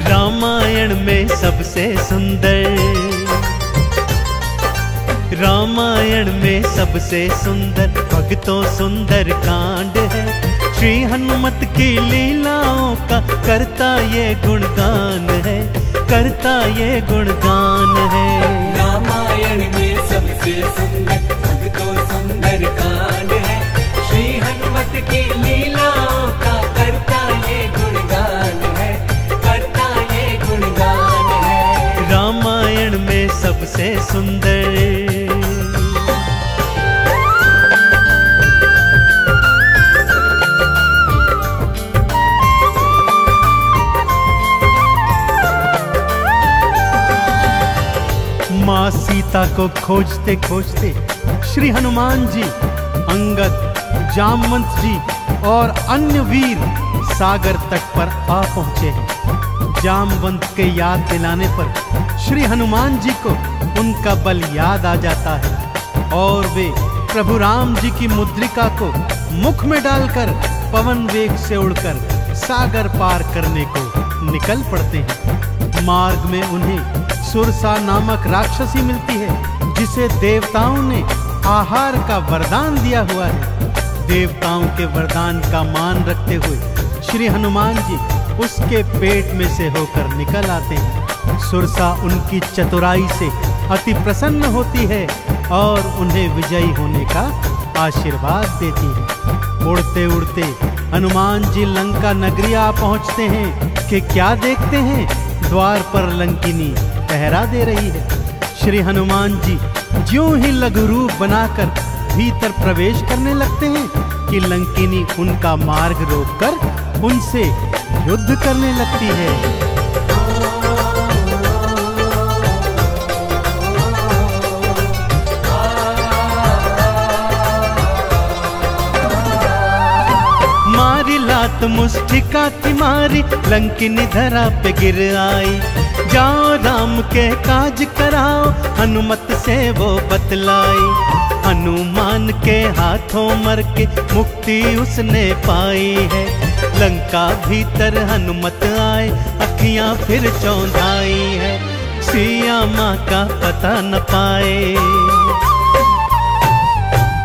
रामायण में सबसे सुंदर, रामायण में सबसे सुंदर भक्तों सुंदर कांड है। श्री हनुमत की लीलाओं का करता ये गुणगान है, करता ये गुणगान है। रामायण में सबसे सुंदर भक्तों सुंदर कांड है। श्री हनुमत की लीलाओं का करता ये गुणगान है, करता ये गुणगान है। रामायण में सबसे सुंदर। माँ सीता को खोजते खोजते श्री हनुमान जी, अंगद, जामवंत जी और अन्य वीर सागर तट पर आ पहुंचे हैं। जामवंत के याद दिलाने पर श्री हनुमान जी को उनका बल याद आ जाता है और वे प्रभु राम जी की मुद्रिका को मुख में डालकर पवन वेग से उड़कर सागर पार करने को निकल पड़ते हैं। मार्ग में उन्हें सुरसा नामक राक्षसी मिलती है, जिसे देवताओं ने आहार का वरदान दिया हुआ है। देवताओं के वरदान का मान रखते हुए श्री हनुमान जी उसके पेट में से होकर निकल आते हैं। सुरसा उनकी चतुराई से अति प्रसन्न होती है और उन्हें विजयी होने का आशीर्वाद देती है। उड़ते उड़ते हनुमान जी लंका नगरी आ पहुंचते हैं कि क्या देखते हैं, द्वार पर लंकिनी पहरा दे रही है। श्री हनुमान जी ज्यों ही लघु रूप बनाकर भीतर प्रवेश करने लगते हैं कि लंकिनी उनका मार्ग रोककर उनसे युद्ध करने लगती है। मारी लात मुष्टिका की मारी, लंकिनी धरा पे गिर आई। जाओ राम के काज कराओ, हनुमत से वो बतलाई। हनुमान के हाथों मर के मुक्ति उसने पाई है। लंका भीतर हनुमत आए, अखियां फिर चौंधाई है। सिया माँ का पता न पाए,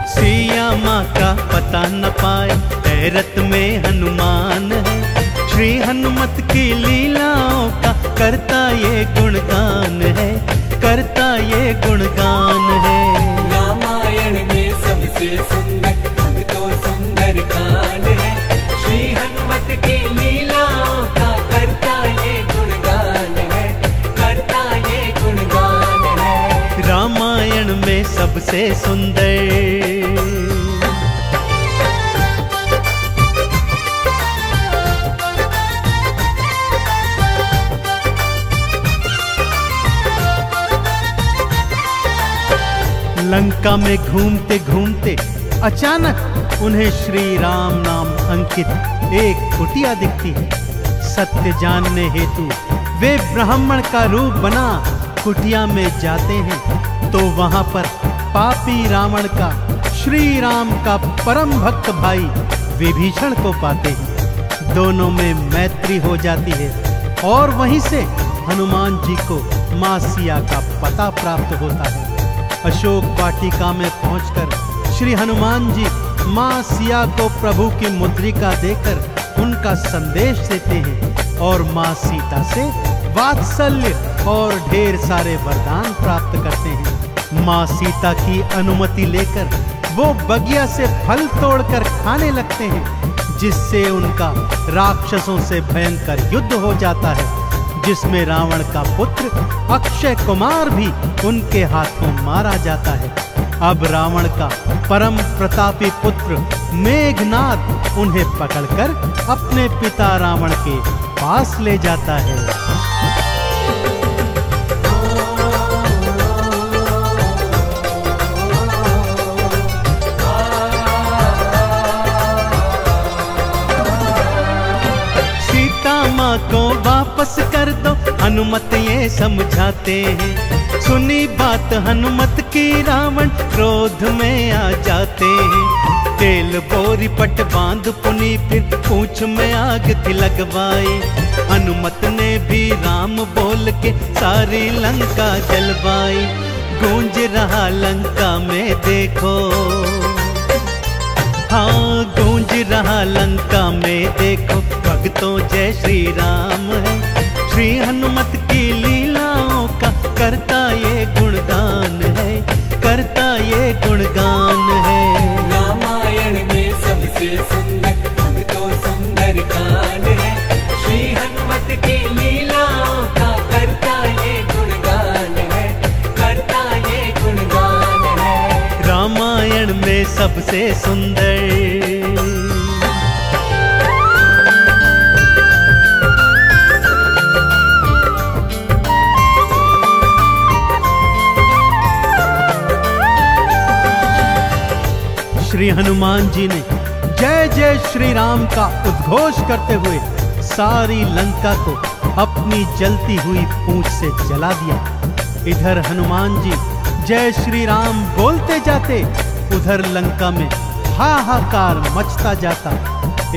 सिया माँ का पता न पाए, हैरत में हनुमान है। श्री हनुमत की लीलाओं का करता ये गुणगान है, करता ये गुणगान है। रामायण में सबसे सुंदर भक्तों सुंदर कांड है। श्री हनुमत की लीलाओं का करता ये गुणगान है, करता ये गुणगान है। रामायण में सबसे सुंदर। लंका में घूमते घूमते अचानक उन्हें श्री राम नाम अंकित एक कुटिया दिखती है। सत्य जानने हेतु वे ब्राह्मण का रूप बना कुटिया में जाते हैं तो वहां पर पापी रावण का श्री राम का परम भक्त भाई विभीषण को पाते हैं। दोनों में मैत्री हो जाती है और वहीं से हनुमान जी को मां सिया का पता प्राप्त होता है। अशोक वाटिका में पहुंचकर श्री हनुमान जी मां सिया को प्रभु की मुद्रिका देकर उनका संदेश देते हैं और मां सीता से वात्सल्य और ढेर सारे वरदान प्राप्त करते हैं। मां सीता की अनुमति लेकर वो बगिया से फल तोड़कर खाने लगते हैं, जिससे उनका राक्षसों से भयंकर युद्ध हो जाता है, जिसमें रावण का पुत्र अक्षय कुमार भी उनके हाथों मारा जाता है। अब रावण का परम प्रतापी पुत्र मेघनाद उन्हें पकड़कर अपने पिता रावण के पास ले जाता है। माँ को वापस कर दो, हनुमत ये समझाते हैं। सुनी बात हनुमत की रावण क्रोध में आ जाते हैं। तेल बोरी पट बांध पुनी फिर पूंछ में आग थी लगवाई। हनुमत ने भी राम बोल के सारी लंका जलवाई। गूंज रहा लंका में देखो, हाँ गूंज रहा लंका में देखो, भक्तों जय श्री राम है। श्री हनुमत की लीलाओं का करता ये गुणगान है, करता ये गुणगान है। रामायण में सबसे सुंदर भक्तों सुंदर कांड है। श्री हनुमत की लीलाओं का करता ये गुणगान है, करता ये गुणगान है। रामायण में सबसे सुंदर। श्री हनुमान जी ने जय जय श्री राम का उद्घोष करते हुए सारी लंका को अपनी जलती हुई पूंछ से जला दिया। इधर हनुमान जी जय श्री राम बोलते जाते, उधर लंका में हाहाकार मचता जाता।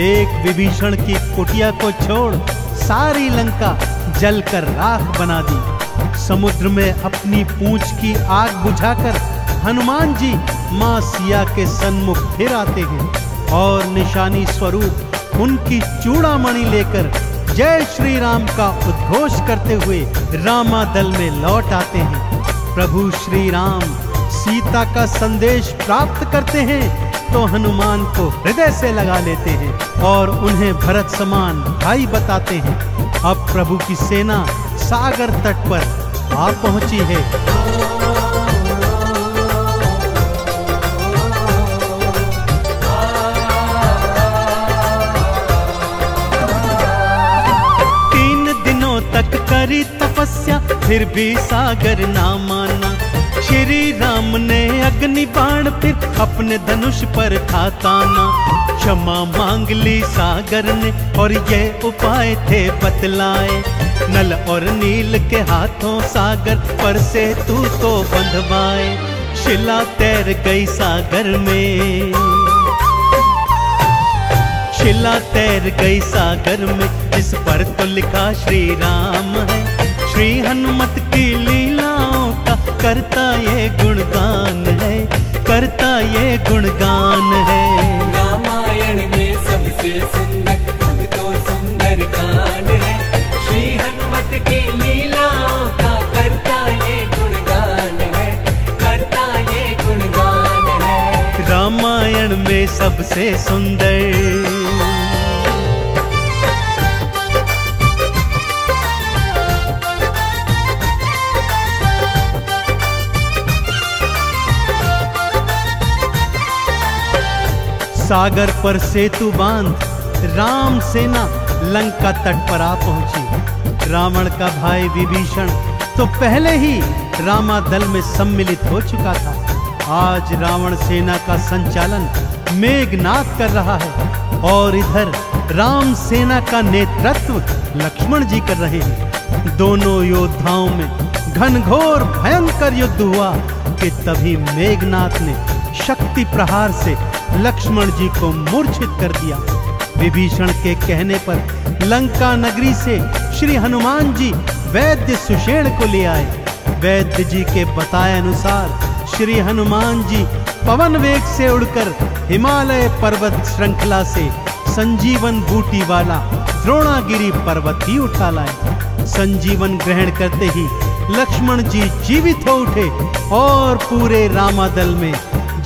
एक विभीषण की कुटिया को छोड़ सारी लंका जलकर राख बना दी। समुद्र में अपनी पूंछ की आग बुझाकर हनुमान जी मां सिया के सन्मुख फिर आते हैं और निशानी स्वरूप उनकी चूड़ामणि लेकर जय श्री राम का उद्घोष करते हुए रामादल में लौट आते हैं। प्रभु श्री राम सीता का संदेश प्राप्त करते हैं तो हनुमान को हृदय से लगा लेते हैं और उन्हें भरत समान भाई बताते हैं। अब प्रभु की सेना सागर तट पर आ पहुंची है। तक करी तपस्या फिर भी सागर ना माना। श्री राम ने अग्नि बाण फिर अपने धनुष पर था ताना। क्षमा मांग ली सागर ने और ये उपाय थे बतलाए। नल और नील के हाथों सागर पर से तू तो बंधवाए। शिला तैर गई सागर में, शिला तैर गई सागर में, जिस पर तो लिखा श्री राम है। श्री हनुमत की लीलाओं का करता ये गुणगान है, करता ये गुणगान है। रामायण में सबसे सुंदर भक्तों सुंदर कांड है। श्री हनुमत की लीलाओं का करता ये गुणगान है, करता ये गुणगान है। रामायण में सबसे सुंदर। सागर पर सेतु बांध राम सेना लंका तट पर आ पहुंची। रावण का भाई विभीषण तो पहले ही रामादल में सम्मिलित हो चुका था। आज रावण सेना का संचालन मेघनाद कर रहा है और इधर राम सेना का नेतृत्व लक्ष्मण जी कर रहे हैं। दोनों योद्धाओं में घनघोर भयंकर युद्ध हुआ कि तभी मेघनाद ने शक्ति प्रहार से लक्ष्मण जी को मूर्छित कर दिया। विभीषण के कहने पर लंका नगरी से श्री हनुमान जी वैद्य सुषेण को ले आए। वैद्य जी के बताए अनुसार श्री हनुमान जी पवन वेग से उड़कर हिमालय पर्वत श्रृंखला से संजीवन बूटी वाला द्रोणागिरी पर्वत ही उठा लाए। संजीवन ग्रहण करते ही लक्ष्मण जी जीवित हो उठे और पूरे रामादल में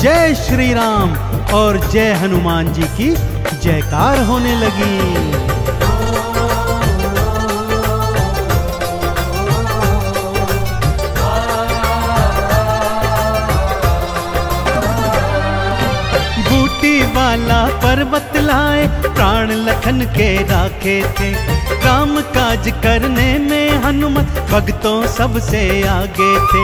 जय श्री राम और जय हनुमान जी की जयकार होने लगी। वाला पर्वत लाए प्राण लखन के राखे थे। काम काज करने में हनुमत भक्तों सबसे आगे थे।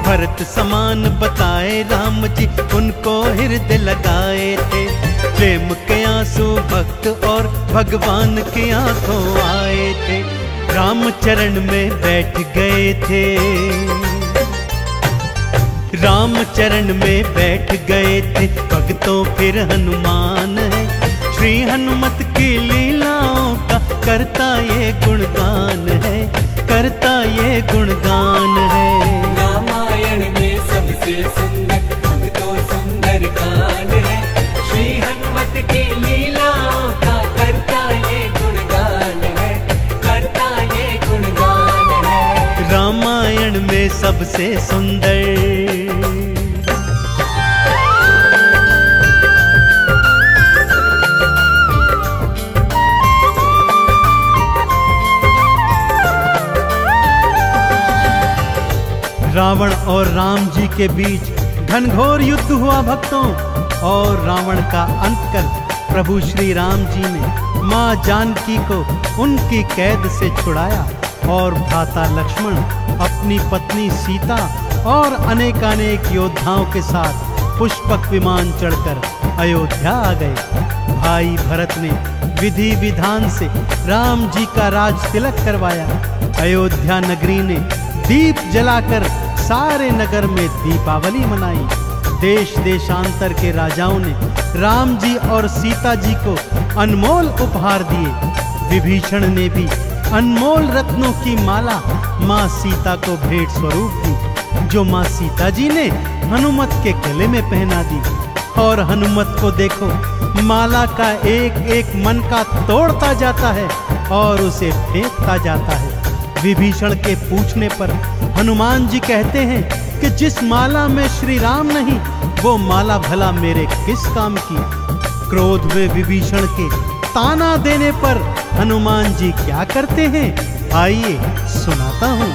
भरत समान बताए राम जी उनको हृदय लगाए थे। प्रेम के आंसू भक्त और भगवान की आंखों आए थे। राम चरण में बैठ गए थे। राम चरण में बैठ गए थे भक्तों फिर हनुमान है। श्री हनुमत की लीलाओं का करता ये गुणगान है, कर गुणगान है। रामायण में सबसे सुंदर भक्तों सुंदर कांड है। श्री हनुमत की लीलाओं का करता ये गुणगान है, करता ये गुणगान है। रामायण में सबसे सुंदर। रावण और राम जी के बीच घनघोर युद्ध हुआ भक्तों, और रावण का अंत कर प्रभु श्री राम जी ने मां जानकी को उनकी कैद से छुड़ाया, और भ्राता लक्ष्मण अपनी पत्नी सीता और अनेकानेक योद्धाओं के साथ पुष्पक विमान चढ़कर अयोध्या आ गए। भाई भरत ने विधि विधान से राम जी का राज तिलक करवाया। अयोध्या नगरी ने दीप जलाकर सारे नगर में दीपावली मनाई। देश देशांतर के राजाओं ने राम जी और सीता जी को अनमोल उपहार दिए। विभीषण ने भी अनमोल रत्नों की माला मां सीता को भेंट स्वरूप दी, जो मां सीता जी ने हनुमत के गले में पहना दी। और हनुमत को देखो, माला का एक एक मन का तोड़ता जाता है और उसे फेंकता जाता है। विभीषण के पूछने पर हनुमान जी कहते हैं कि जिस माला में श्री राम नहीं, वो माला भला मेरे किस काम की। क्रोध में विभीषण के ताना देने पर हनुमान जी क्या करते हैं, आइए सुनाता हूं।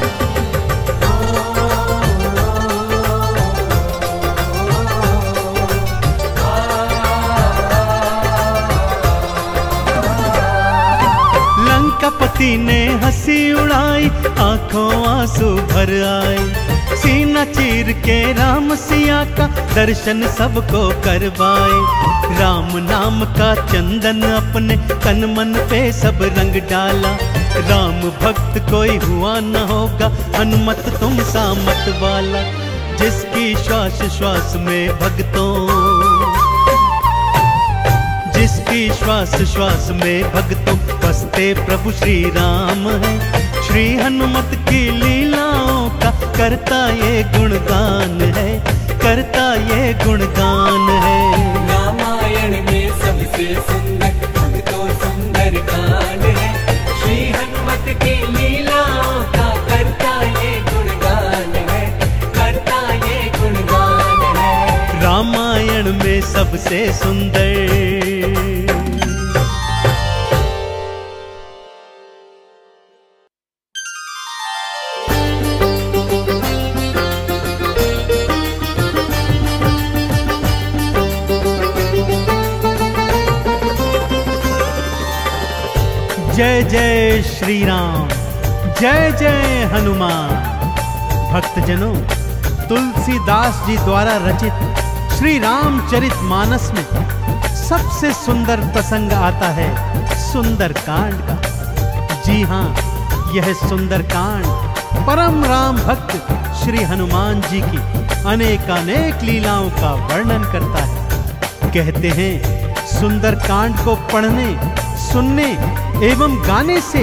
लंकापति ने हंसी उड़ाई, आंखों आंसू भर आए। सीना चीर के राम सिया का दर्शन सबको करवाए। राम नाम का चंदन अपने तन मन पे सब रंग डाला। राम भक्त कोई हुआ न होगा, हनुमत तुम सा मत वाला। जिसकी श्वास श्वास में भक्तों, जिसकी श्वास श्वास में भक्तों बसते प्रभु श्री राम है। श्री हनुमत की लीलाओं का करता ये गुणगान है, करता ये गुणगान है। रामायण में सबसे सुंदर भक्तों सुंदर कांड है। श्री हनुमत की लीलाओं का करता ये गुणगान है, करता ये गुणगान है। रामायण में सबसे सुंदर। जय जय श्री राम, जय जय हनुमान। भक्तजनों, तुलसीदास जी द्वारा रचित श्री रामचरित मानस में सबसे सुंदर प्रसंग आता है सुंदर कांड का। जी हाँ, यह सुंदर कांड परम राम भक्त श्री हनुमान जी की अनेकानेक लीलाओं का वर्णन करता है। कहते हैं सुंदर कांड को पढ़ने, सुनने एवं गाने से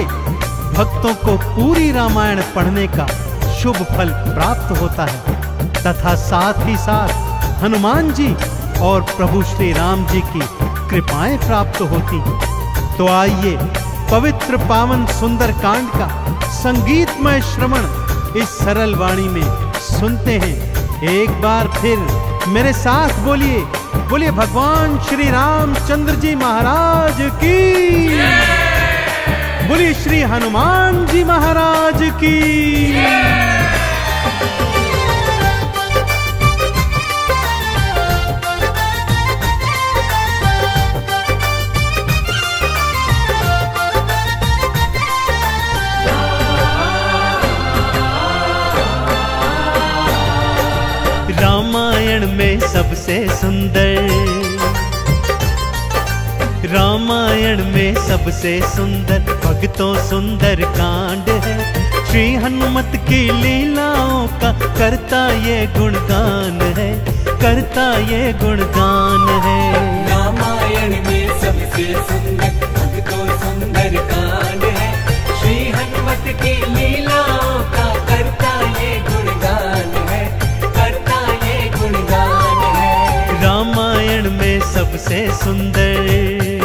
भक्तों को पूरी रामायण पढ़ने का शुभ फल प्राप्त होता है, तथा साथ ही साथ हनुमान जी और प्रभु श्री राम जी की कृपाएं प्राप्त होती हैं। तो आइए पवित्र पावन सुंदर कांड का संगीतमय श्रवण इस सरल वाणी में सुनते हैं। एक बार फिर मेरे साथ बोलिए, बोलिए भगवान श्री रामचंद्र जी महाराज की, बोलिए श्री हनुमान जी महाराज की। रामायण में सबसे सुंदर, रामायण में सबसे सुंदर भक्तों सुंदर कांड है। श्री हनुमत की लीलाओं का करता ये गुणगान है, करता ये गुणगान है। रामायण में सबसे सुंदर भक्तों सुंदर कांड है। श्री हनुमत की लीलाओं का सुंदर।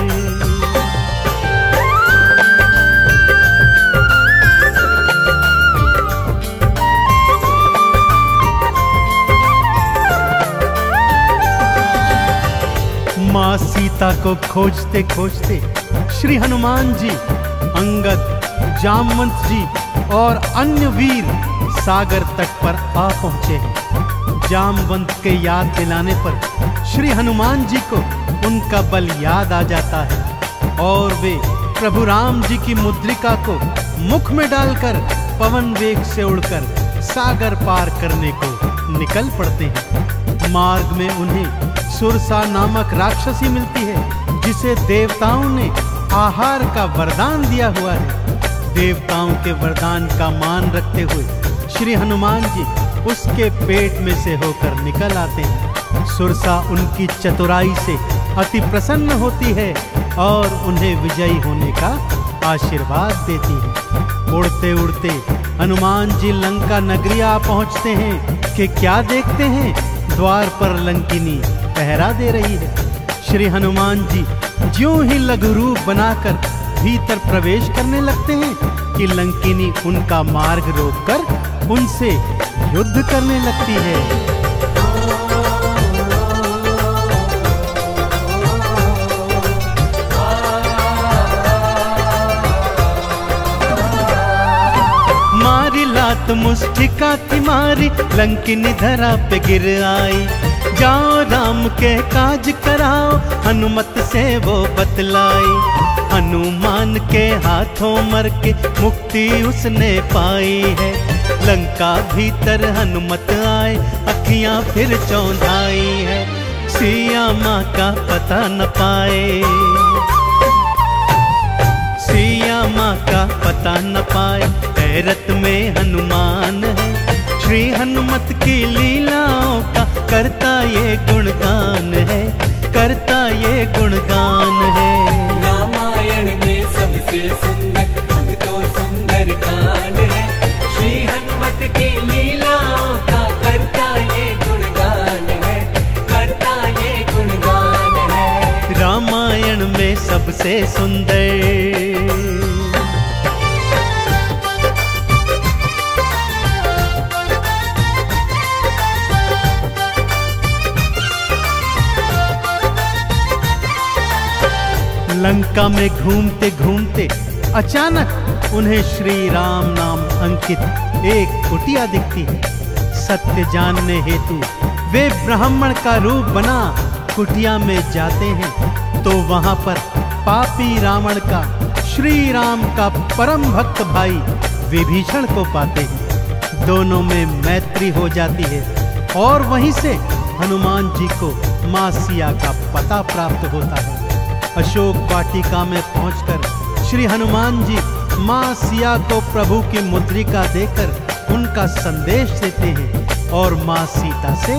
माँ सीता को खोजते खोजते श्री हनुमान जी, अंगद, जामवंत जी और अन्य वीर सागर तट पर आ पहुंचे हैं। जामवंत के याद दिलाने पर श्री हनुमान जी को उनका बल याद आ जाता है और वे प्रभु राम जी की मुद्रिका को मुख में डालकर पवन वेग से उड़कर सागर पार करने को निकल पड़ते हैं। मार्ग में उन्हें सुरसा नामक राक्षसी मिलती है, जिसे देवताओं ने आहार का वरदान दिया हुआ है। देवताओं के वरदान का मान रखते हुए श्री हनुमान जी उसके पेट में से होकर निकल आते हैं। सुरसा उनकी चतुराई से अति प्रसन्न होती है और उन्हें विजयी होने का आशीर्वाद देती है। उड़ते उड़ते हनुमान जी लंका नगरी आ पहुंचते हैं कि क्या देखते हैं, द्वार पर लंकिनी पहरा दे रही है। श्री हनुमान जी ज्यों ही लघु रूप बनाकर भीतर प्रवेश करने लगते हैं कि लंकिनी उनका मार्ग रोककर उनसे युद्ध करने लगती है। मारी लात मुष्टिका की मारी, लंकिनी धरा पे गिर आई। जाओ राम के काज कराओ, हनुमत से वो बतलाई। हनुमान के हाथों मर के मुक्ति उसने पाई है। लंका भीतर हनुमत आए, अखियां फिर चौंधाई है। सिया माँ का पता न पाए, सिया माँ का पता न पाए। हैरत में हनुमान है, श्री हनुमत की लीलाओं का करता ये गुणगान है, करता ये गुणगान है। रामायण में सबसे सुंदर तो सुंदर कांड है, श्री हनुमत की लीलाओं का करता ये गुणगान है, करता ये गुणगान है। रामायण में सबसे सुंदर। लंका में घूमते घूमते अचानक उन्हें श्री राम नाम अंकित एक कुटिया दिखती है। सत्य जानने हेतु वे ब्राह्मण का रूप बना कुटिया में जाते हैं तो वहां पर पापी रावण का श्री राम का परम भक्त भाई विभीषण को पाते हैं। दोनों में मैत्री हो जाती है और वहीं से हनुमान जी को माँ सिया का पता प्राप्त होता है। अशोक वाटिका में पहुंचकर श्री हनुमान जी माँ सिया को प्रभु की मुद्रिका देकर उनका संदेश देते हैं और माँ सीता से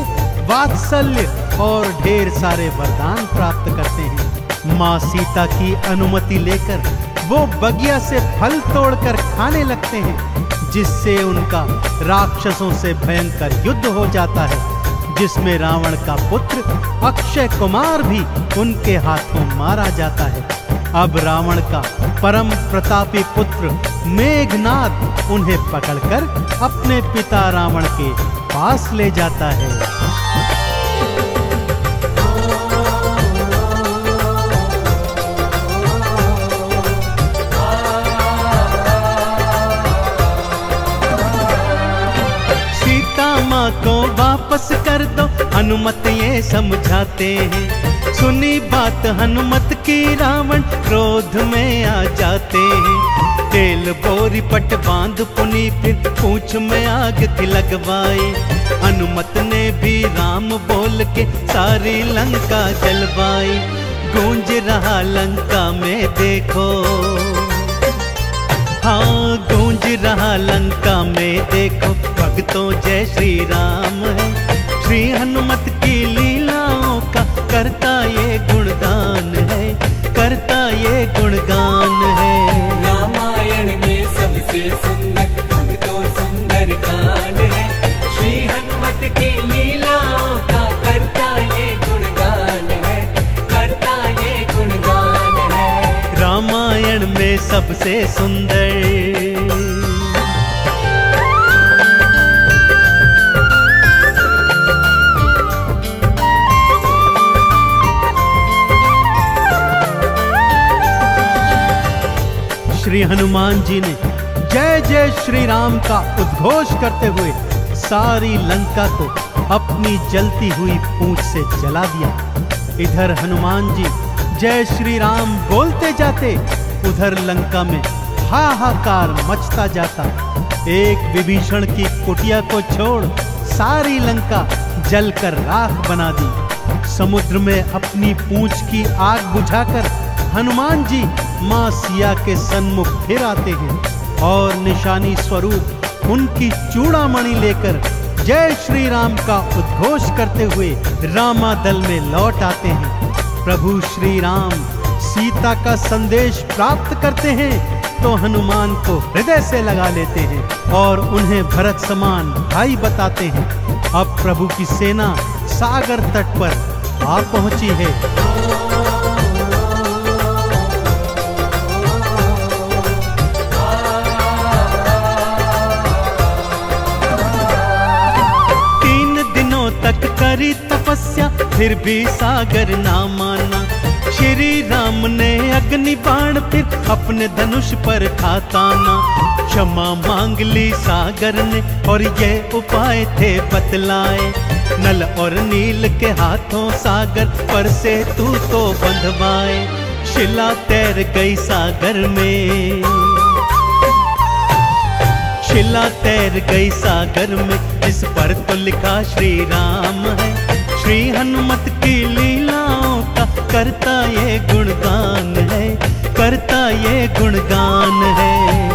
वात्सल्य और ढेर सारे वरदान प्राप्त करते हैं। माँ सीता की अनुमति लेकर वो बगिया से फल तोड़कर खाने लगते हैं, जिससे उनका राक्षसों से भयंकर युद्ध हो जाता है, जिसमें रावण का पुत्र अक्षय कुमार भी उनके हाथों मारा जाता है। अब रावण का परम प्रतापी पुत्र मेघनाद उन्हें पकड़कर अपने पिता रावण के पास ले जाता है। माँ को वापस कर दो, हनुमत ये समझाते हैं। सुनी बात हनुमत की रावण क्रोध में आ जाते हैं। तेल बोरी पट बांध पुनी फिर पूंछ में आग की लगवाई। हनुमत ने भी राम बोल के सारी लंका जलवाई। गूंज रहा लंका में देखो, हाँ गूंज रहा लंका में देखो, भक्तों जय श्री राम है। श्री हनुमत की लीलाओं का करता ये गुणगान है, करता ये गुणगान है। रामायण में सबसे सुंदर तो सुंदर कांड है, श्री हनुमत की लीलाओं का करता ये गुणगान है, करता ये सबसे सुंदर। श्री हनुमान जी ने जय जय श्री राम का उद्घोष करते हुए सारी लंका को अपनी जलती हुई पूंछ से जला दिया। इधर हनुमान जी जय श्री राम बोलते जाते, उधर लंका में हाहाकार मचता जाता। एक विभीषण की कुटिया को छोड़ सारी लंका जलकर राख बना दी। समुद्र में अपनी पूंछ की आग बुझाकर हनुमान जी मां सिया के सन्मुख फिर आते हैं और निशानी स्वरूप उनकी चूड़ामणि लेकर जय श्री राम का उद्घोष करते हुए रामादल में लौट आते हैं। प्रभु श्री राम सीता का संदेश प्राप्त करते हैं तो हनुमान को हृदय से लगा लेते हैं और उन्हें भरत समान भाई बताते हैं। अब प्रभु की सेना सागर तट पर आ पहुंची है। तक करी तपस्या फिर भी सागर ना माना। श्री राम ने अग्नि बाण फिर अपने धनुष पर खाताना। क्षमा मांग ली सागर ने और ये उपाय थे बतलाए। नल और नील के हाथों सागर पर से तू तो बंधवाए। शिला तैर गई सागर में, शिला तैर गई सागर में, जिस पर तो लिखा श्री राम है। श्री हनुमत की लीलाओं का करता ये गुणगान है, करता ये गुणगान है।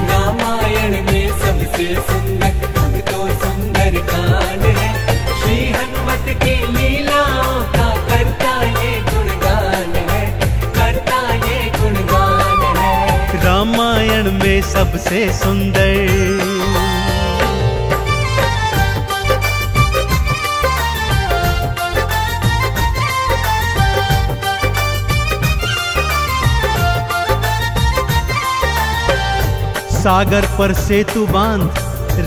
रामायण में सबसे सुंदर तो सुंदर कांड है। श्री हनुमत की लीलाओं का करता ये गुणगान है, करता ये गुणगान है। रामायण में सबसे सुंदर। सागर पर सेतु बांध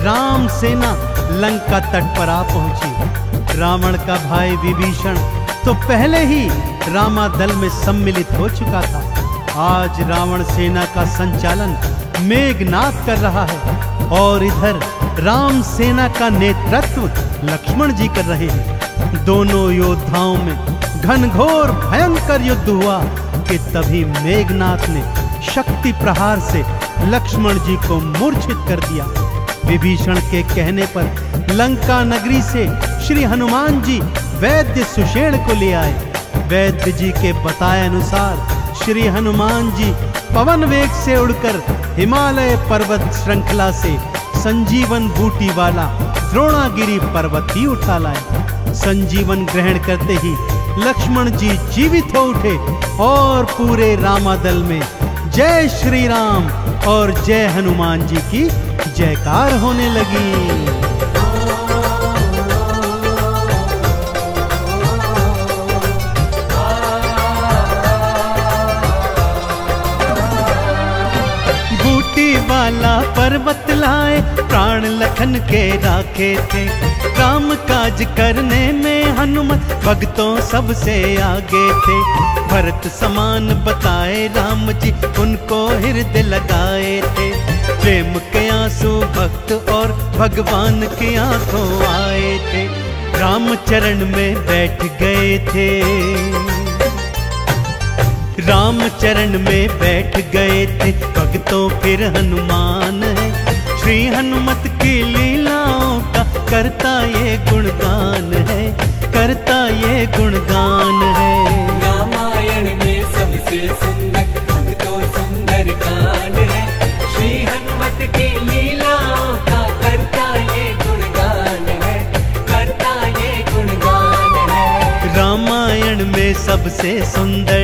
राम सेना लंका तट पर आ पहुंची। रावण का भाई विभीषण तो पहले ही रामादल में सम्मिलित हो चुका था। आज रावण सेना का संचालन मेघनाथ कर रहा है और इधर राम सेना का नेतृत्व लक्ष्मण जी कर रहे हैं। दोनों योद्धाओं में घनघोर भयंकर युद्ध हुआ कि तभी मेघनाथ ने शक्ति प्रहार से लक्ष्मण जी को मूर्छित कर दिया। विभीषण के कहने पर लंका नगरी से श्री हनुमान जी वैद्य सुषेण को ले आए। वैद्य जी के बताए अनुसार श्री हनुमान जी पवन वेग से उड़कर हिमालय पर्वत श्रृंखला से संजीवन बूटी वाला द्रोणागिरी पर्वत ही उठा लाए। संजीवन ग्रहण करते ही लक्ष्मण जी जीवित हो उठे और पूरे रामादल में जय श्री राम और जय हनुमान जी की जयकार होने लगी। वाला पर्वत लाए प्राण लखन के राखे थे। काम काज करने में हनुमत भक्तों सबसे आगे थे। भरत समान बताए राम जी उनको हृदय लगाए थे। प्रेम के आंसू भक्त और भगवान की आंखों आए थे। राम चरण में बैठ गए थे, राम चरण में बैठ गए थे भक्तों फिर हनुमान है। श्री हनुमत की लीलाओं का करता ये गुणगान है, करता ये गुणगान है। रामायण में सबसे सुंदर तो सुंदर कांड है। श्री हनुमत की लीलाओं का करता ये गुणगान है, करता ये गुणगान है। रामायण में सबसे सुंदर।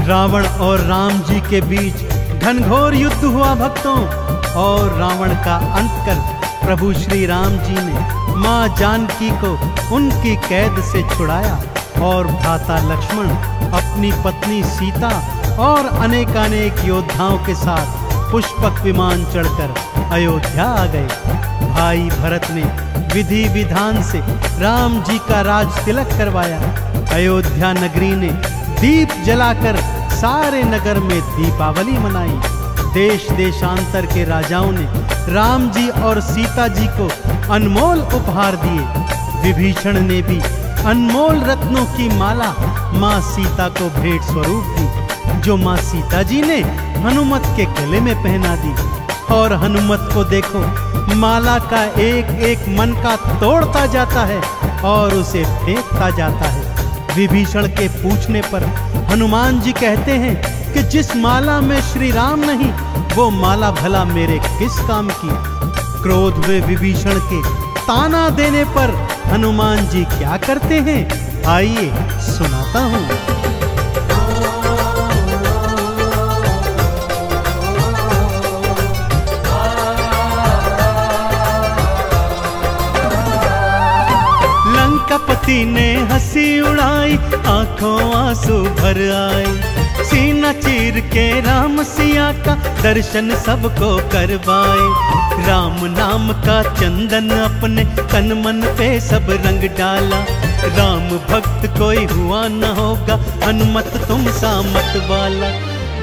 रावण और राम जी के बीच घनघोर युद्ध हुआ भक्तों। और रावण का अंत कर प्रभु श्री राम जी ने माँ जानकी को उनकी कैद से छुड़ाया और भ्राता लक्ष्मण अपनी पत्नी सीता और अनेकानेक योद्धाओं के साथ पुष्पक विमान चढ़कर अयोध्या आ गए। भाई भरत ने विधि विधान से राम जी का राज तिलक करवाया। अयोध्या नगरी ने दीप जलाकर सारे नगर में दीपावली मनाई। देश देशांतर के राजाओं ने राम जी और सीता जी को अनमोल उपहार दिए। विभीषण ने भी अनमोल रत्नों की माला माँ सीता को भेंट स्वरूप दी, जो माँ सीता जी ने हनुमत के गले में पहना दी। और हनुमत को देखो, माला का एक एक मन का तोड़ता जाता है और उसे फेंकता जाता है। विभीषण के पूछने पर हनुमान जी कहते हैं कि जिस माला में श्री राम नहीं, वो माला भला मेरे किस काम की। क्रोध में विभीषण के ताना देने पर हनुमान जी क्या करते हैं, आइए सुनाता हूँ। लंकापति ने हंसी उड़ाई, आंखों आंसू भर आए। सीना चीर के राम सिया का दर्शन सबको करवाए। राम नाम का चंदन अपने तन मन पे सब रंग डाला। राम भक्त कोई हुआ न होगा, हनुमत तुम सा मत वाला।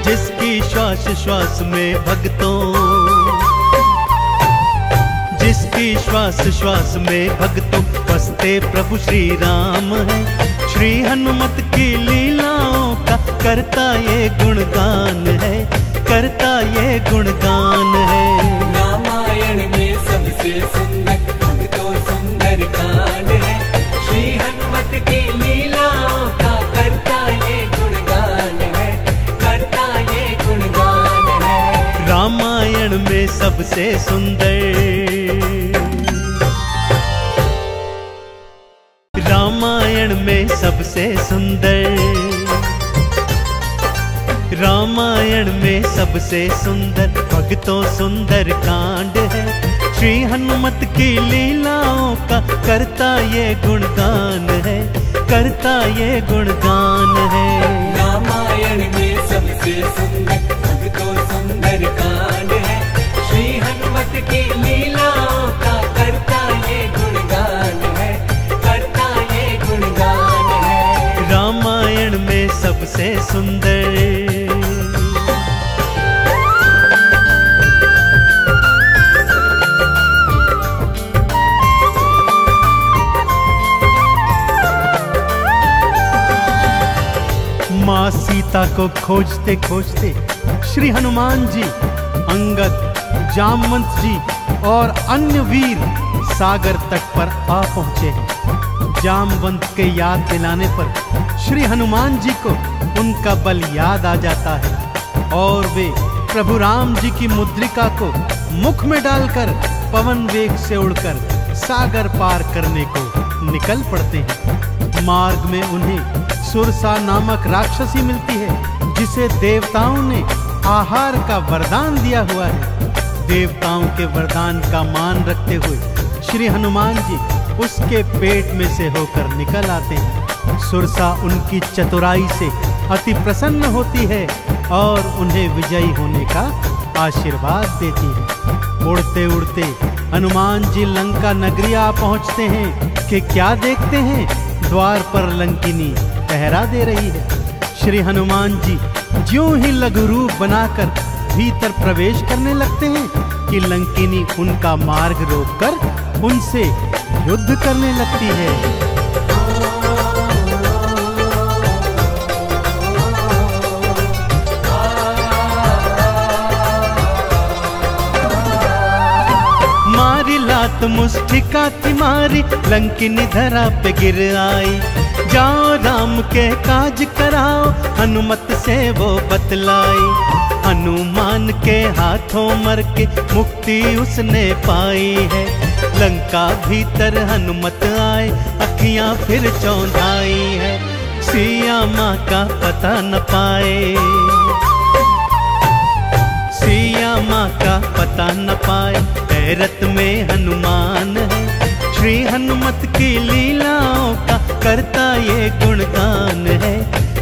जिसकी श्वास श्वास में भक्तों, जिसकी श्वास श्वास में भक्तों बसते प्रभु श्री राम है। श्री हनुमत की लीलाओं का करता ये गुणगान है, करता ये गुणगान है। रामायण में सबसे सुंदर भक्तों सुंदर कांड है। श्री हनुमत की लीलाओं का करता ये गुणगान है, करता ये गुणगान है। रामायण में सबसे सुंदर, रामायण में सबसे सुंदर, रामायण में सबसे सुंदर भक्तों सुंदर कांड है। श्री हनुमत की लीलाओं का करता ये गुणगान है, करता ये गुणगान है। रामायण में सबसे सुंदर भक्तों सुंदर कांड है। श्री हनुमत की लीलाओं का करता ये गुणगान है, करता ये गुणगान है। रामायण में सबसे सुंदर। माँ सीता को खोजते खोजते श्री हनुमान जी, अंगद, जामवंत जी और अन्य वीर सागर तट पर आ पहुंचे हैं। जामवंत के याद दिलाने पर श्री हनुमान जी को उनका बल याद आ जाता है और वे प्रभु राम जी की मुद्रिका को मुख में डालकर पवन वेग से उड़कर सागर पार करने को निकल पड़ते हैं। मार्ग में उन्हें सुरसा नामक राक्षसी मिलती है, जिसे देवताओं ने आहार का वरदान दिया हुआ है। देवताओं के वरदान का मान रखते हुए श्री हनुमान जी उसके पेट में से होकर निकल आते हैं। सुरसा उनकी चतुराई से अति प्रसन्न होती है और उन्हें विजयी होने का आशीर्वाद देती है। उड़ते उड़ते हनुमान जी लंका नगरी आ पहुंचते हैं कि क्या देखते हैं, द्वार पर लंकिनी पहरा दे रही है। श्री हनुमान जी ज्यों ही लघु रूप बनाकर भीतर प्रवेश करने लगते हैं कि लंकिनी उनका मार्ग रोककर उनसे युद्ध करने लगती है। मारी लात मुष्टिका की मारी, लंकिनी धरा पे गिर आई। जाओ राम के काज कराओ, हनुमत से वो बतलाई। हनुमान के हाथों मर के मुक्ति उसने पाई है। लंका भीतर हनुमत आए, अखियां फिर चौंधाई है। सिया माँ का पता न पाए, सिया माँ का पता न पाए, हैरत में हनुमान है। श्री हनुमत की लीलाओं का करता ये गुणगान है,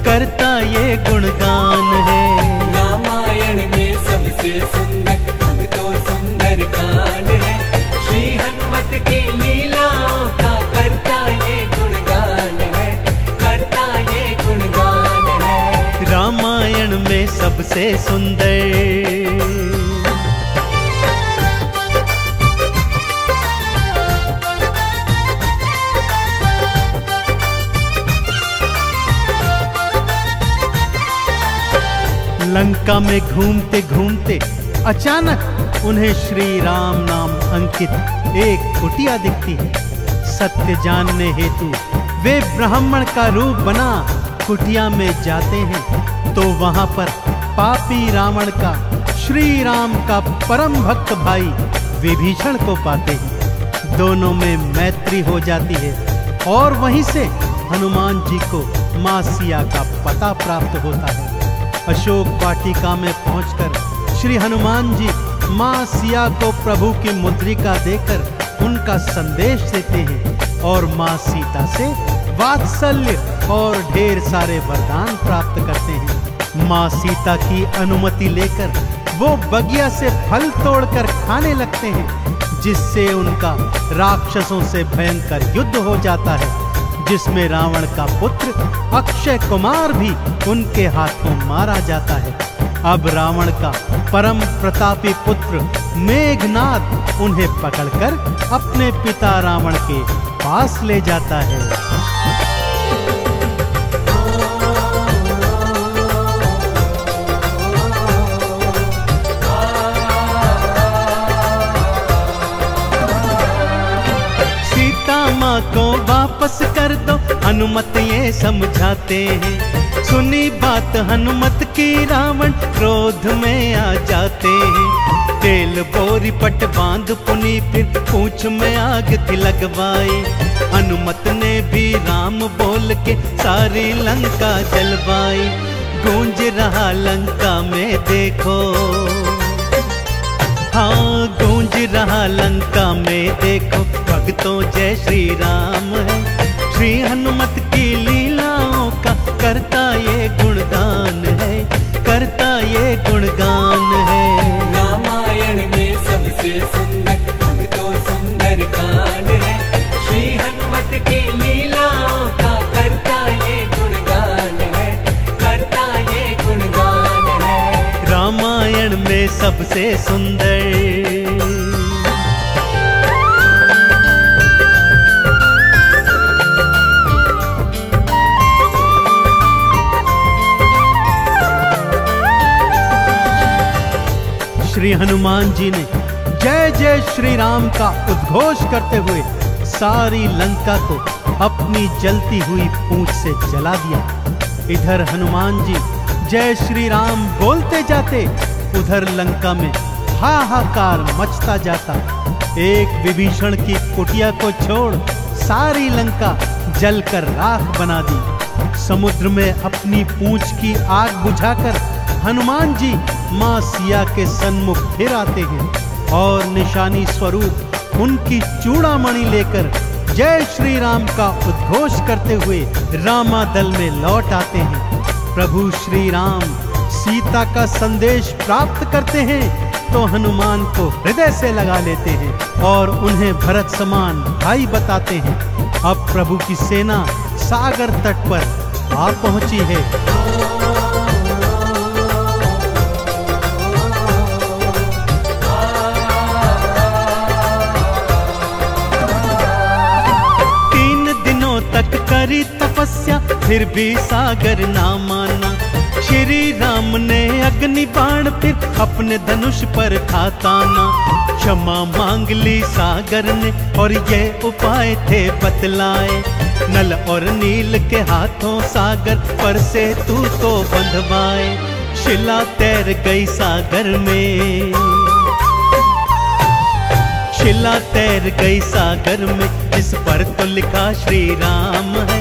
करता ये गुणगान है। रामायण में सबसे सुंदर अब तो सुंदर कांड है, श्री हनुमत की लीलाओं का करता ये गुणगान है, करता ये गुणगान है। रामायण में सबसे सुंदर। लंका में घूमते घूमते अचानक उन्हें श्री राम नाम अंकित एक कुटिया दिखती है। सत्य जानने हेतु वे ब्राह्मण का रूप बना कुटिया में जाते हैं, तो वहां पर पापी रावण का श्री राम का परम भक्त भाई विभीषण को पाते हैं। दोनों में मैत्री हो जाती है और वहीं से हनुमान जी को मां सिया का पता प्राप्त होता है। अशोक वाटिका में पहुंचकर श्री हनुमान जी मां सिया को प्रभु की मुद्रिका देकर उनका संदेश देते हैं और मां सीता से वात्सल्य और ढेर सारे वरदान प्राप्त करते हैं। मां सीता की अनुमति लेकर वो बगिया से फल तोड़कर खाने लगते हैं, जिससे उनका राक्षसों से भयंकर युद्ध हो जाता है, जिसमें रावण का पुत्र अक्षय कुमार भी उनके हाथों मारा जाता है। अब रावण का परम प्रतापी पुत्र मेघनाद उन्हें पकड़कर अपने पिता रावण के पास ले जाता है। माँ को वापस कर दो, हनुमत ये समझाते हैं। सुनी बात हनुमत की रावण क्रोध में आ जाते हैं। तेल बोरी पट बांध पुनी फिर पूंछ में आग थी लगवाई। हनुमत ने भी राम बोल के सारी लंका जलवाई। गूंज रहा लंका में देखो, हाँ गूंज रहा लंका में देखो, भक्तों जय श्री राम है। श्री हनुमत की लीलाओं का करता ये गुणगान है, करता ये गुणगान है। रामायण में सबसे सुंदर अब तो सुंदर कांड है, श्री हनुमत की लीलाओं का करता ये गुणगान है, करता ये गुणगान है। रामायण में सबसे सुंदर। श्री हनुमान जी ने जय जय श्री राम का उद्घोष करते हुए सारी लंका को अपनी जलती हुई पूंछ से जला दिया। इधर हनुमान जी जय श्री राम बोलते जाते, उधर लंका में हाहाकार मचता जाता। एक विभीषण की कुटिया को छोड़ सारी लंका जलकर राख बना दी। समुद्र में अपनी पूंछ की आग बुझाकर हनुमान जी मां सिया के सन्मुख फिर आते हैं और निशानी स्वरूप उनकी चूड़ामणि लेकर जय श्री राम का उद्घोष करते हुए रामादल में लौट आते हैं। प्रभु श्री राम सीता का संदेश प्राप्त करते हैं तो हनुमान को हृदय से लगा लेते हैं और उन्हें भरत समान भाई बताते हैं। अब प्रभु की सेना सागर तट पर आ पहुंची है। तक करी तपस्या फिर भी सागर ना माना। श्री राम ने अग्नि बाण फिर अपने धनुष पर था ताना। क्षमा मांग ली सागर ने और ये उपाय थे बतलाए। नल और नील के हाथों सागर पर से तू तो बंधवाए। शिला तैर गई सागर में, शिला तैर गई सागर में, जिस पर तो लिखा श्री राम है।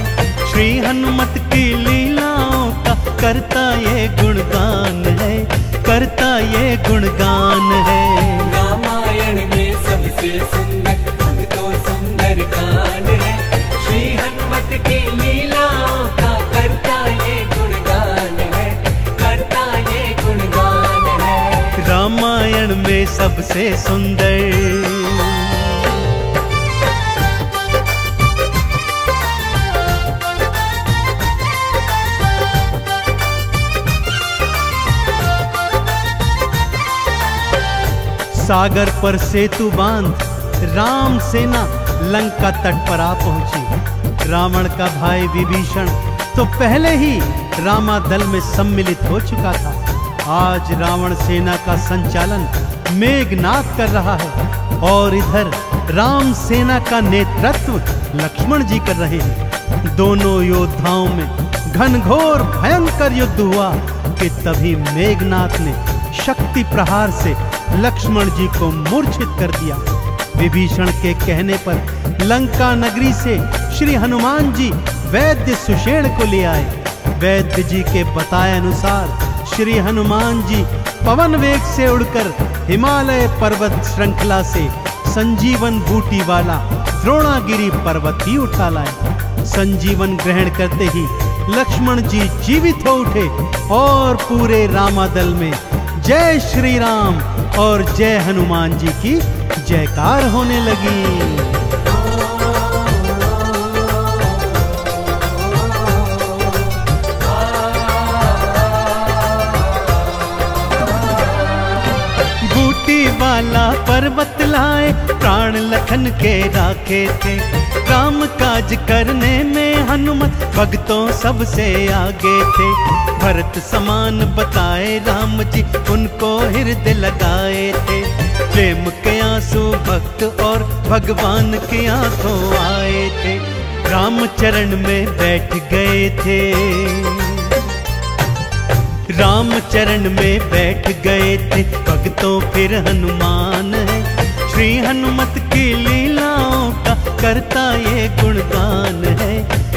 श्री हनुमत की लीलाओं का करता ये गुणगान है, करता ये ये गुणगान है। रामायण में सबसे सुंदर भक्तों सुंदर कांड है। श्री हनुमत की लीलाओं का करता ये गुणगान है, करता ये गुणगान है। रामायण में सबसे सुंदर। सागर पर सेतु बांध राम सेना लंका तट पर आ पहुंची। रावण का भाई विभीषण तो पहले ही रामादल में सम्मिलित हो चुका था। आज रावण सेना का संचालन मेघनाद कर रहा है और इधर राम सेना का नेतृत्व लक्ष्मण जी कर रहे हैं। दोनों योद्धाओं में घनघोर भयंकर युद्ध हुआ कि तभी मेघनाद ने शक्ति प्रहार से लक्ष्मण जी को मूर्छित कर दिया। विभीषण के कहने पर लंका नगरी से श्री हनुमान जी वैद्य सुषेण को ले आए। वैद्य जी के बताए अनुसार श्री हनुमान जी पवन वेग से उड़कर हिमालय पर्वत श्रृंखला से संजीवन बूटी वाला द्रोणागिरी पर्वत ही उठा लाए। संजीवन ग्रहण करते ही लक्ष्मण जी जीवित हो उठे और पूरे रामादल में जय श्री राम और जय हनुमान जी की जयकार होने लगी। बूटी वाला पर्वत लाए प्राण लखन के राखे थे। राम काज करने में हनुमत भक्तों सबसे आगे थे। भरत समान बताए राम जी उनको हृदय लगाए थे। प्रेम के आंसू भक्त और भगवान की आंखों आए थे। राम चरण में बैठ गए थे। राम चरण में बैठ गए थे भक्तों फिर हनुमान है। श्री हनुमत की लीलाओं का करता ये गुणगान है,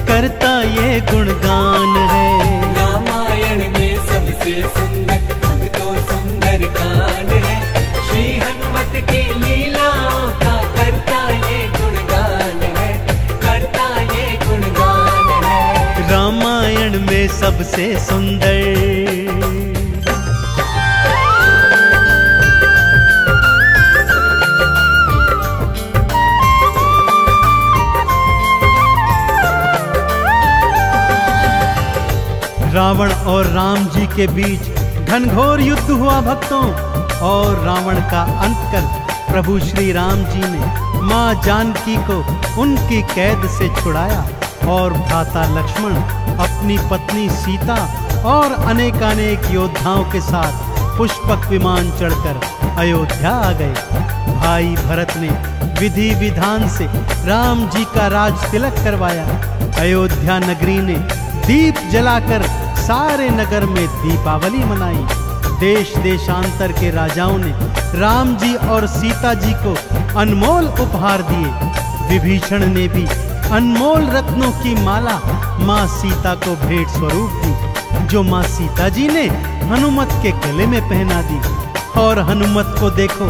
करता ये गुणगान है। रामायण में सबसे सुंदर भक्तों सुंदर कांड है। श्री हनुमत की लीलाओं का करता ये गुणगान है, करता ये गुणगान है। रामायण में सबसे सुंदर। रावण और राम जी के बीच घनघोर युद्ध हुआ भक्तों, और रावण का अंत कर प्रभु श्री राम जी ने माँ जानकी को उनकी कैद से छुड़ाया और भ्राता लक्ष्मण अपनी पत्नी सीता और अनेकानेक योद्धाओं के साथ पुष्पक विमान चढ़कर अयोध्या आ गए। भाई भरत ने विधि विधान से राम जी का राज तिलक करवाया। अयोध्या नगरी ने दीप जलाकर सारे नगर में दीपावली मनाई। देश देशांतर के राजाओं ने राम जी और सीता जी को अनमोल उपहार दिए। विभीषण ने भी अनमोल रत्नों की माला माँ सीता को भेंट स्वरूप दी, जो माँ सीता जी ने हनुमत के गले में पहना दी। और हनुमत को देखो,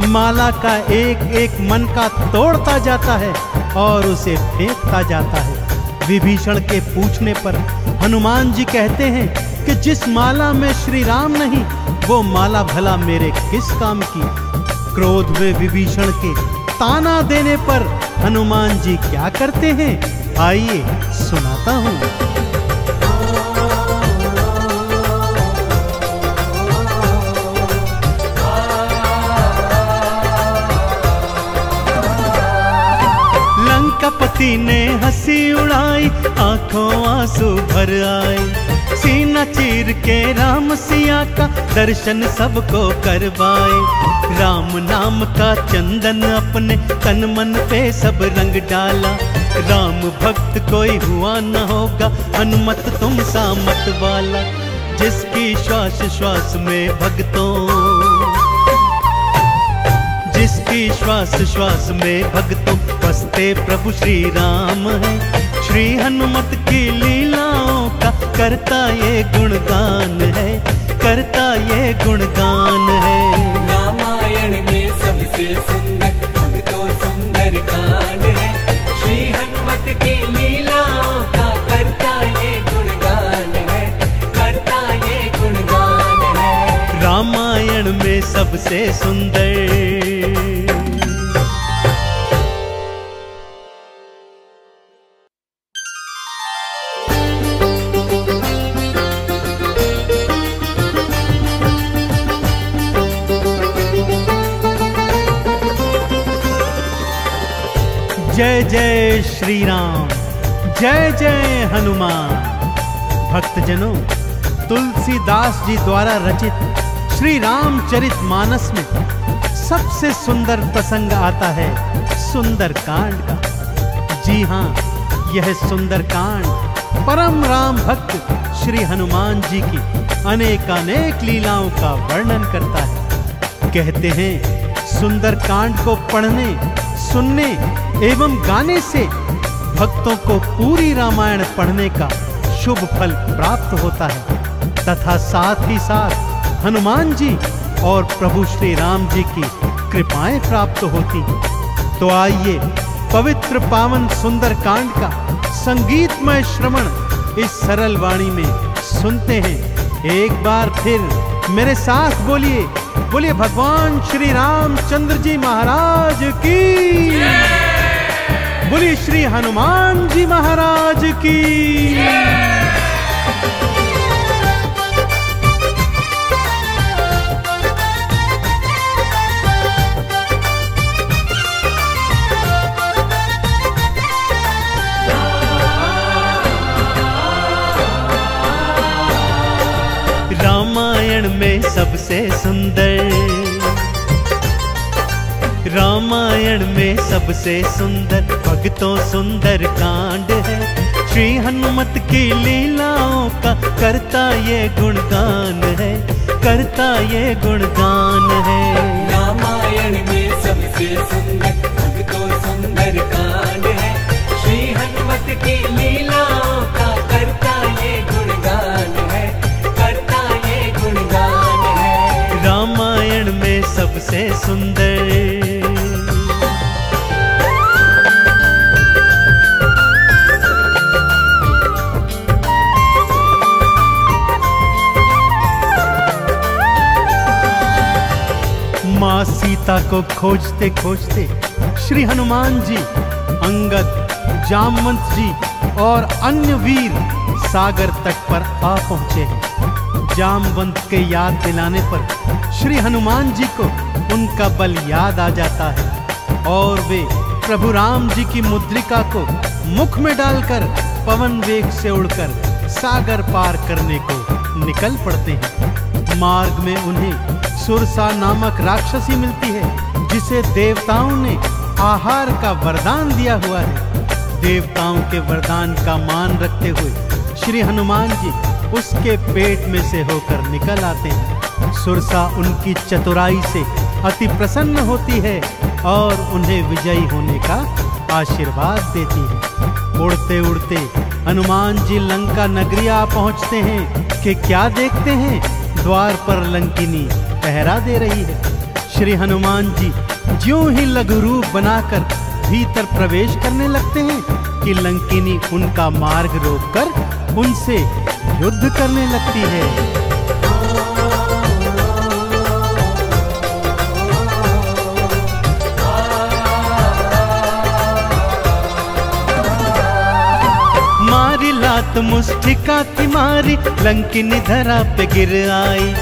माला का एक एक मन का तोड़ता जाता है और उसे फेंकता जाता है। विभीषण के पूछने पर हनुमान जी कहते हैं कि जिस माला में श्री राम नहीं, वो माला भला मेरे किस काम की। क्रोध में विभीषण के ताना देने पर हनुमान जी क्या करते हैं, आइए सुनाता हूँ। लंकापति ने हंसी उड़ाई, आंखों आंसू भर आए। सीना चीर के राम सिया का दर्शन सबको करवाए। राम नाम का चंदन अपने तन मन पे सब रंग डाला। राम भक्त कोई हुआ न होगा, हनुमत तुम सा मत वाला। जिसकी श्वास श्वास में भक्तों, जिसकी श्वास श्वास में भक्तों बसते प्रभु श्री राम है। श्री हनुमत की लीलाओं का करता ये गुणगान है, करता ये गुणगान है। रामायण में सबसे सुंदर भक्तों सुंदर कांड है, श्री हनुमत की लीलाओं का करता ये गुणगान है, करता ये गुणगान है। रामायण में सबसे सुंदर। जय जय श्री राम, जय जय हनुमान। भक्तजनों, तुलसीदास जी द्वारा रचित श्री रामचरित मानस में सबसे सुंदर प्रसंग आता है सुंदर कांड का। जी हाँ, यह सुंदर कांड परम राम भक्त श्री हनुमान जी की अनेकानेक लीलाओं का वर्णन करता है। कहते हैं सुंदर कांड को पढ़ने, सुनने एवं गाने से भक्तों को पूरी रामायण पढ़ने का शुभ फल प्राप्त होता है तथा साथ ही साथ हनुमान जी और प्रभु श्री राम जी की कृपाएं प्राप्त होती हैं। तो आइए पवित्र पावन सुंदर कांड का संगीतमय श्रवण इस सरल वाणी में सुनते हैं। एक बार फिर मेरे साथ बोलिए, बोलिए भगवान श्री रामचंद्र जी महाराज की, बोलिए श्री हनुमान जी महाराज की। रामायण में सबसे सुंदर, रामायण में सबसे सुंदर भक्तों सुंदर कांड है, श्री हनुमत की लीलाओं का करता ये गुणगान है, करता ये गुणगान है। रामायण में सबसे सुंदर भक्तों सुंदर कांड है, श्री हनुमत की लीलाओं का करता ये गुणगान है, करता ये गुणगान है। रामायण में सबसे सुंदर। माँ सीता को खोजते खोजते श्री हनुमान जी, अंगद, जामवंत जी और अन्य वीर सागर तट पर आ पहुंचे हैं। जामवंत के याद दिलाने पर श्री हनुमान जी को उनका बल याद आ जाता है और वे प्रभु राम जी की मुद्रिका को मुख में डालकर पवन वेग से उड़कर सागर पार करने को निकल पड़ते हैं। मार्ग में उन्हें सुरसा नामक राक्षसी मिलती है जिसे देवताओं ने आहार का वरदान दिया हुआ है। देवताओं के वरदान का मान रखते हुए श्री हनुमान जी उसके पेट में से होकर निकल आते हैं। सुरसा उनकी चतुराई से अति प्रसन्न होती है और उन्हें विजयी होने का आशीर्वाद देती है। उड़ते उड़ते हनुमान जी लंका नगरी आ पहुंचते हैं कि क्या देखते हैं, द्वार पर लंकिनी पहरा दे रही है। श्री हनुमान जी ज्यों ही लघु रूप बनाकर भीतर प्रवेश करने लगते हैं कि लंकिनी उनका मार्ग रोककर उनसे युद्ध करने लगती है। मारी लात मुष्टिका की मारी, लंकिनी धरा पे गिर आई।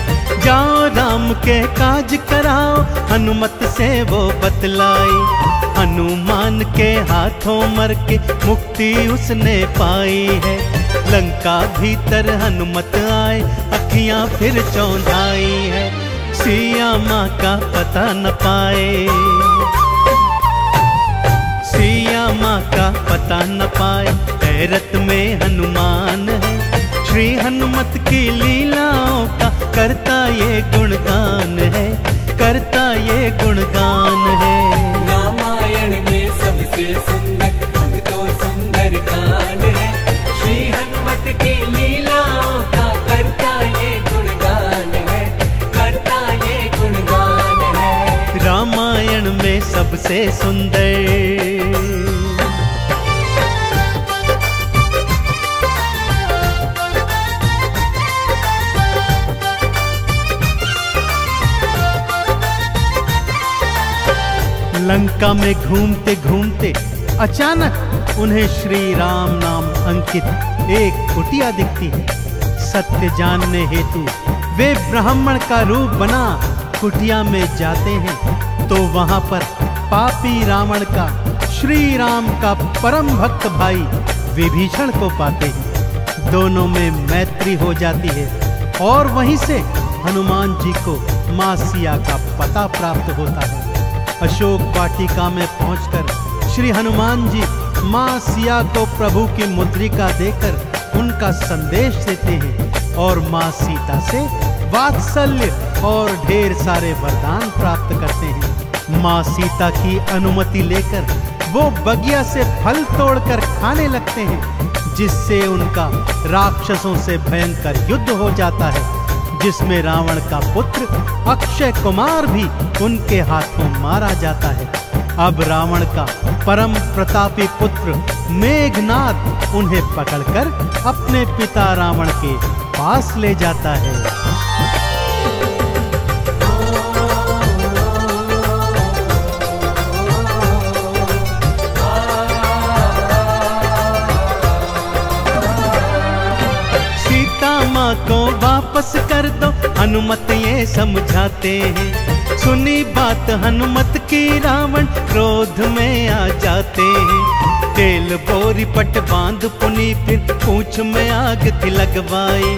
जाओ राम के काज कराओ, हनुमत से वो बतलाई। हनुमान के हाथों मर के मुक्ति उसने पाई है। लंका भीतर हनुमत आए, अखियां फिर चौंधाई है। सिया माँ का पता न पाए, सिया माँ का पता न पाए। हैरत में हनुमान है, श्री हनुमत की लीलाओं का करता ये गुणगान है, करता ये गुणगान है। रामायण में सबसे सुंदर भक्तों सुंदर कांड है, श्री हनुमत की लीलाओं का करता ये गुणगान सबसे सुंदर। लंका में घूमते घूमते अचानक उन्हें श्री राम नाम अंकित एक कुटिया दिखती है। सत्य जानने हेतु वे ब्राह्मण का रूप बना कुटिया में जाते हैं तो वहां पर पापी रावण का श्री राम का परम भक्त भाई विभीषण को पाते हैं। दोनों में मैत्री हो जाती है और वहीं से हनुमान जी को मां सिया का पता प्राप्त होता है। अशोक वाटिका में पहुंचकर श्री हनुमान जी मां सिया को प्रभु की मुद्रिका देकर उनका संदेश देते हैं और मां सीता से वात्सल्य और ढेर सारे वरदान प्राप्त करते हैं। मां सीता की अनुमति लेकर वो बगिया से फल तोड़कर खाने लगते हैं, जिससे उनका राक्षसों से भयंकर युद्ध हो जाता है, जिसमें रावण का पुत्र अक्षय कुमार भी उनके हाथों मारा जाता है। अब रावण का परम प्रतापी पुत्र मेघनाद उन्हें पकड़कर अपने पिता रावण के पास ले जाता है। माँ को वापस कर दो हनुमत ये समझाते हैं। सुनी बात हनुमत की रावण क्रोध में आ जाते हैं। तेल बोरी पट बांध पुनी फिर पूंछ में आग थी लगवाई।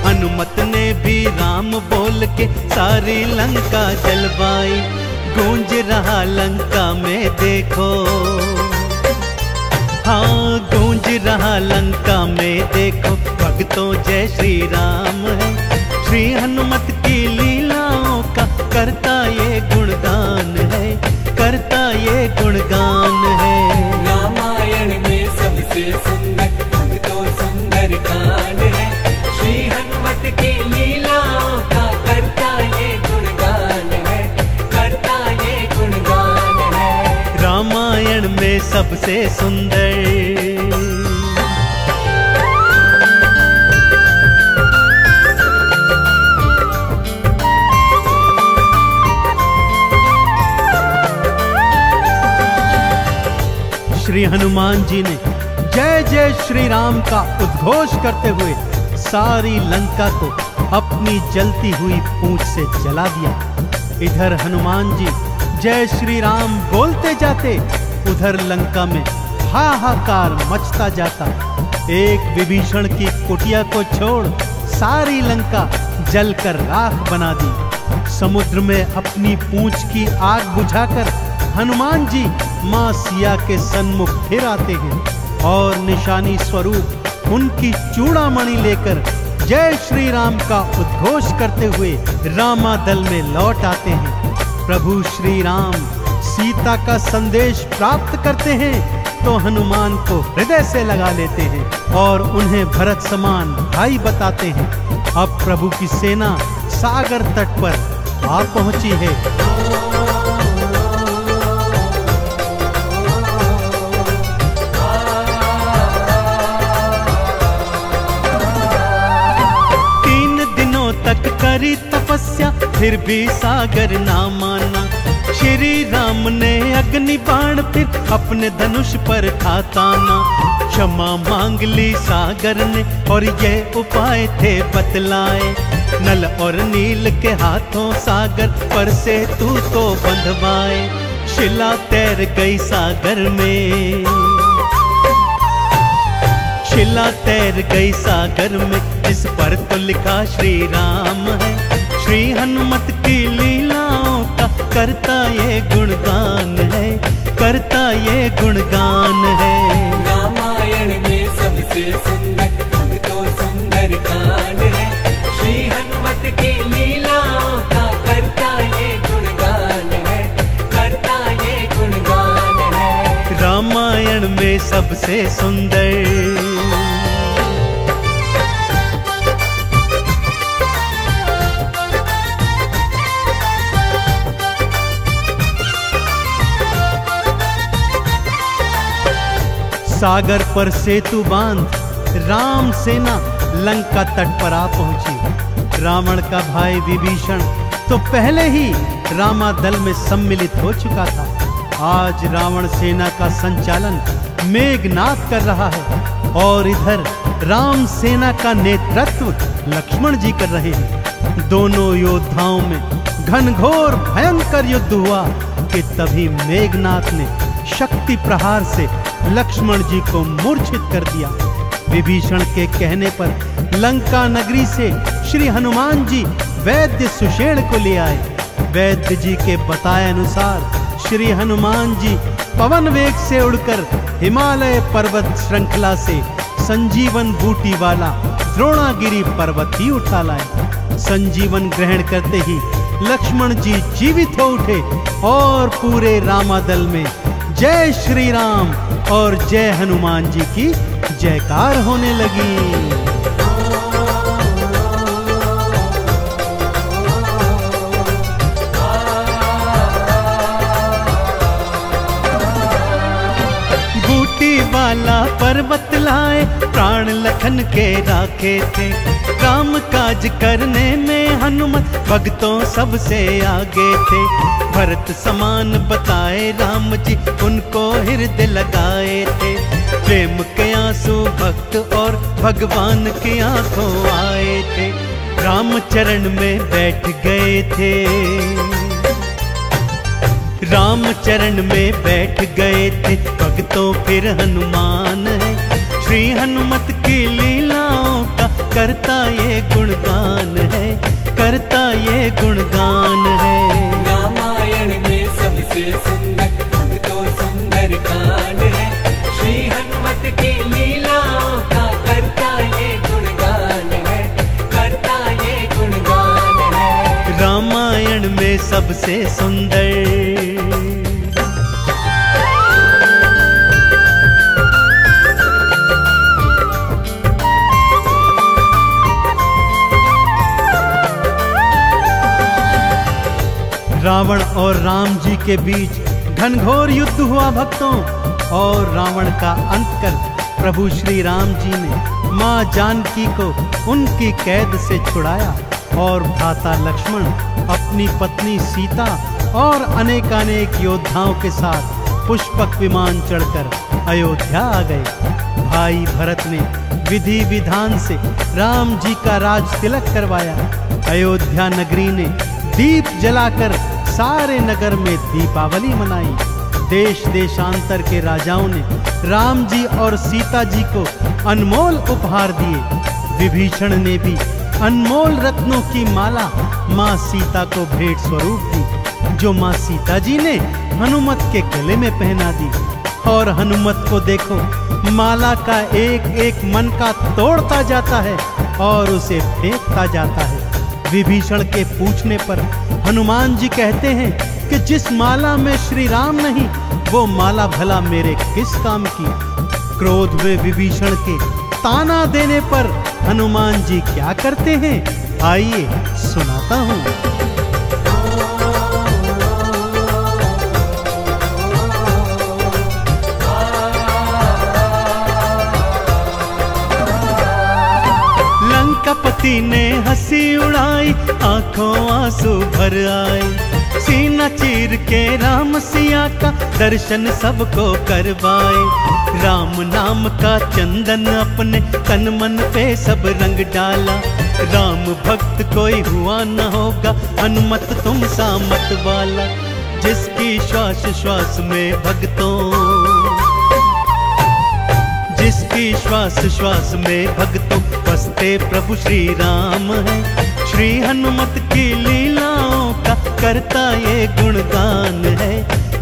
हनुमत ने भी राम बोल के सारी लंका जलवाई। गूंज रहा लंका में देखो, हाँ गूंज रहा लंका में देखो, भक्तों जय श्री राम है। श्री हनुमत की लीलाओं का करता ये गुणगान है, करता ये गुणगान है। रामायण में सबसे सुंदर भक्तों सुंदर कांड है। श्री हनुमत की लीलाओं का करता ये गुणगान है, करता ये गुणगान है। रामायण में सबसे सुंदर। श्री हनुमान जी ने जय जय श्री राम का उद्घोष करते हुए सारी लंका को अपनी जलती हुई पूंछ से जला दिया। इधर हनुमान जी जय श्री राम बोलते जाते, उधर लंका में हाहाकार मचता जाता। एक विभीषण की कुटिया को छोड़ सारी लंका जलकर राख बना दी। समुद्र में अपनी पूंछ की आग बुझाकर हनुमान जी मां सिया के सन्मुख फिर आते हैं और निशानी स्वरूप उनकी चूड़ामणि लेकर जय श्री राम का उद्घोष करते हुए रामादल में लौट आते हैं। प्रभु श्री राम सीता का संदेश प्राप्त करते हैं तो हनुमान को हृदय से लगा लेते हैं और उन्हें भरत समान भाई बताते हैं। अब प्रभु की सेना सागर तट पर आ पहुंची है। करी तपस्या फिर भी सागर ना माना। श्री राम ने अग्नि बाण फिर अपने धनुष पर था ताना। क्षमा मांग ली सागर ने और ये उपाय थे बतलाए। नल और नील के हाथों सागर पर से तू तो बंधवाए। शिला तैर गई सागर में, शिला तैर गई सागर में, इस पर तो लिखा श्री राम है। श्री हनुमत की लीलाओं का करता ये गुणगान है, करता ये गुणगान है। रामायण में सबसे सुंदर भक्तों सुंदर कांड है। श्री हनुमत की लीलाओं का करता ये गुणगान है, करता ये गुणगान है। रामायण में सबसे सुंदर। सागर पर सेतु बांध राम सेना लंका तट पर आ पहुंची। रावण का भाई विभीषण तो पहले ही रामादल में सम्मिलित हो चुका था। आज रावण सेना का संचालन मेघनाद कर रहा है और इधर राम सेना का नेतृत्व लक्ष्मण जी कर रहे हैं। दोनों योद्धाओं में घनघोर भयंकर युद्ध हुआ कि तभी मेघनाद ने शक्ति प्रहार से लक्ष्मण जी को मूर्छित कर दिया। विभीषण के कहने पर लंका नगरी से श्री हनुमान जी वैद्य सुषेण को ले आए। वैद्य जी के बताए अनुसार श्री हनुमान जी पवन वेग से उड़कर हिमालय पर्वत श्रृंखला से संजीवन बूटी वाला द्रोणागिरी पर्वत ही उठा लाए। संजीवन ग्रहण करते ही लक्ष्मण जी जीवित हो उठे और पूरे रामादल में जय श्री राम और जय हनुमान जी की जयकार होने लगी। वाला पर्वत लाए प्राण लखन के राखे थे। काम काज करने में हनुमत भक्तों सबसे आगे थे। भरत समान बताए राम जी उनको हृदय लगाए थे। प्रेम के आंसू भक्त और भगवान की आंखों आए थे। राम चरण में बैठ गए थे। राम चरण में बैठ गए थे भक्तों फिर हनुमान है। श्री हनुमत की लीलाओं का करता ये गुणगान है, करता ये गुणगान है। रामायण में सबसे सुंदर भक्तों सुंदर कांड है। श्री हनुमत की लीलाओं का करता ये गुणगान है, करता ये गुणगान है। रामायण में सबसे सुंदर रावण और राम जी के बीच घनघोर युद्ध हुआ भक्तों। और रावण का अंत कर प्रभु श्री राम जी ने मां जानकी को उनकी कैद से छुड़ाया और भ्राता लक्ष्मण अपनी पत्नी सीता और अनेकानेक योद्धाओं के साथ पुष्पक विमान चढ़कर अयोध्या आ गए। भाई भरत ने विधि विधान से राम जी का राज तिलक करवाया। अयोध्या नगरी ने दीप जलाकर सारे नगर में दीपावली मनाई। देश देशांतर के राजाओं ने राम जी और सीता जी को अनमोल उपहार दिए। विभीषण ने भी अनमोल रत्नों की माला मां सीता को भेंट स्वरूप दी, जो मां सीता जी ने हनुमत के गले में पहना दी। और हनुमत को देखो, माला का एक एक मन का तोड़ता जाता है और उसे फेंकता जाता है। विभीषण के पूछने पर हनुमान जी कहते हैं कि जिस माला में श्री राम नहीं, वो माला भला मेरे किस काम की। क्रोध में विभीषण के ताना देने पर हनुमान जी क्या करते हैं, आइए सुनाता हूं। लंकापति ने हंसी उड़ाई, आंखों आंसू भर आए। सीना चीर के राम सिया का दर्शन सबको करवाए। राम नाम का चंदन अपने तन मन पे सब रंग डाला। राम भक्त कोई हुआ न होगा, हनुमत तुम सा मत वाला। जिसकी श्वास श्वास में भक्तों, जिसकी श्वास श्वास में भक्तों बसते प्रभु श्री राम है। श्री हनुमत की लीलाओं का करता ये गुणगान है,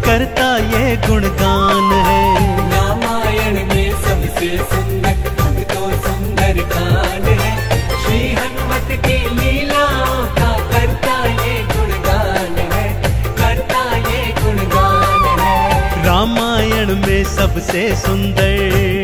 करता ये गुणगान है। रामायण में सबसे सुंदर भक्तों सुंदर कांड है। श्री हनुमत की लीलाओं का करता ये गुणगान है, करता ये गुणगान है। रामायण में सबसे सुंदर